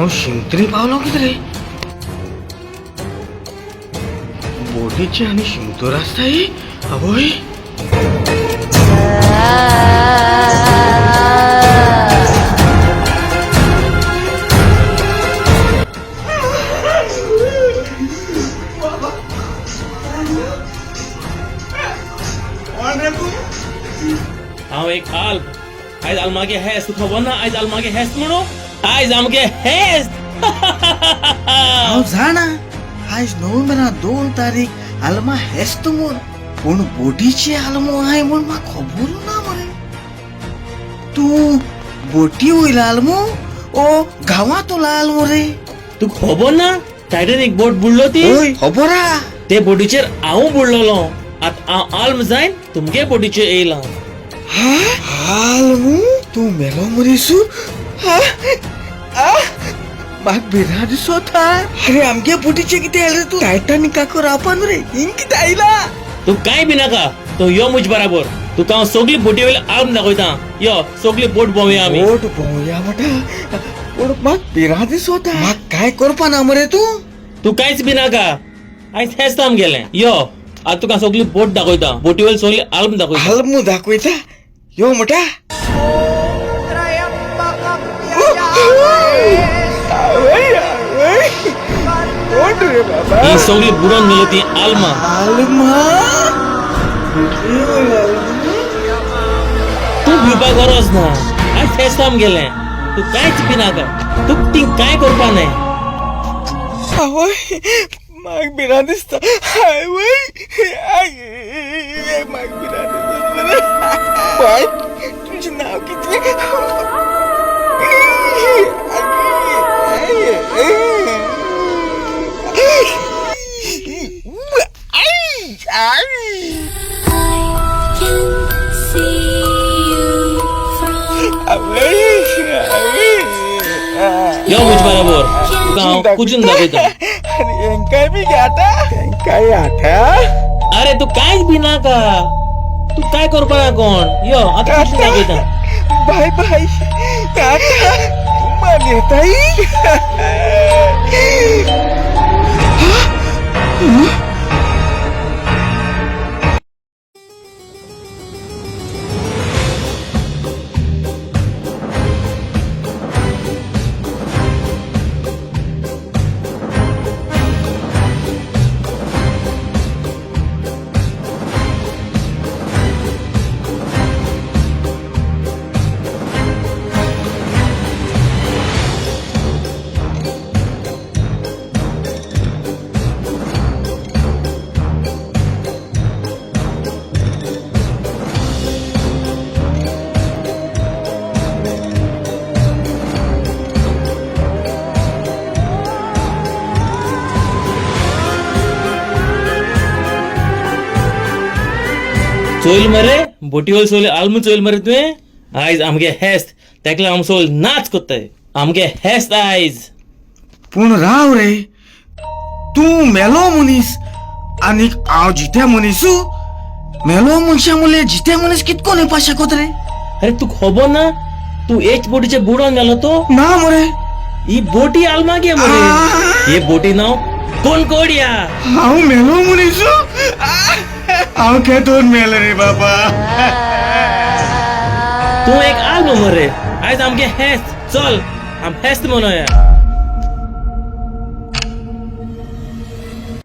हांव शिंतरी पावलो कितें रे बोटीचे आनी शिंतोर आसताय आवय हांव एक आल्म आयज आल्मागे हेस्त तुका खबर ना आयज आल्मागे हेस्त म्हणू आयज आमगे हेस्त हांव जाणा आयज नोव्हेंबरा 2 तारीख आल्मा हेस्त म्हूण पूण बोटीचे आल्मो आहाय म्हूण म्हाका खबर ना मरे तूं बोटी वयलो आल्मो ओ गांवांत उलो आल्मो रे तुका खबर ना टायटॅनिक बोट बुडलो ती ओय खबर आहा ते बोटीचेर हांव बुडलोलो आतां हांव आल्म जायन तुमगे बोटीचेर येयला आल्मो तूं मेलो मरेसू म्हाका भिरांत दिसता अरे आमगे बोटीचे कितें जालें तूं टायटॅनिकाक रावपान रे हिंग कितें आयला तू कांय बी नाका तो यो मुज बराबर तुका हांव सगळी बोटी वयले आल्म दाखयता यो सगळी बोट भोंवया आमी बोट भोंवया म्हणटा पूण म्हाका भिरांत दिसता म्हाका काय करपा ना मरे तू कांयच बी नाका आयज हेस्त आमगेलें यो आतां तुका सगळी बोट दाखयता बोटी वयले सगळी आल्म दाखयता आल्मो दाखयता यो म्हणटा ही सगळी बुडोन गेली ती आल्मा आल्मा तू भिवपाक गरज ना आयज हेस्त आमगेलें तू कांयच बी नाका तू ती कांय करपा नाय आवय म्हाका भिरांत दिसता आवय म्हाका भिरांत दिसता बाय तुजें नांव कितें यो मुज बराबर तुका हांव कुजून दाखयता हेंकाय बी घाटा हेंकाय आठा अरे तू कांयच बी नाका तू काय करपा ना कोण यो आतां कुजून दाखयता बाय बाय टाटा मान येताय चोयल मरे बोटी वयले सगळे आल्म चोयल मरे तुवें आयज आमगे हेस्त तेका लागून आमी सगळे नाच कोत्ताय आमगे हेस्त आयज पूण राव रे तूं मेलो मनीस आनीक हांव जिते मनीसू मेलो मनशा मुले जिते मनीस कितको येवपा शकत रे अरे तू खबर ना तू एच बोटीचे बुडोन गेलो तो ना मरे ही बोटी आल्मागे मरे हे बोटी नाव कोणकोडिया हांव मेलो मनीसू हांव केदोन मेलो रे बाबा तू एक आल्म मरे आयज आमगे हेस्त चल आम हेस्त मनोया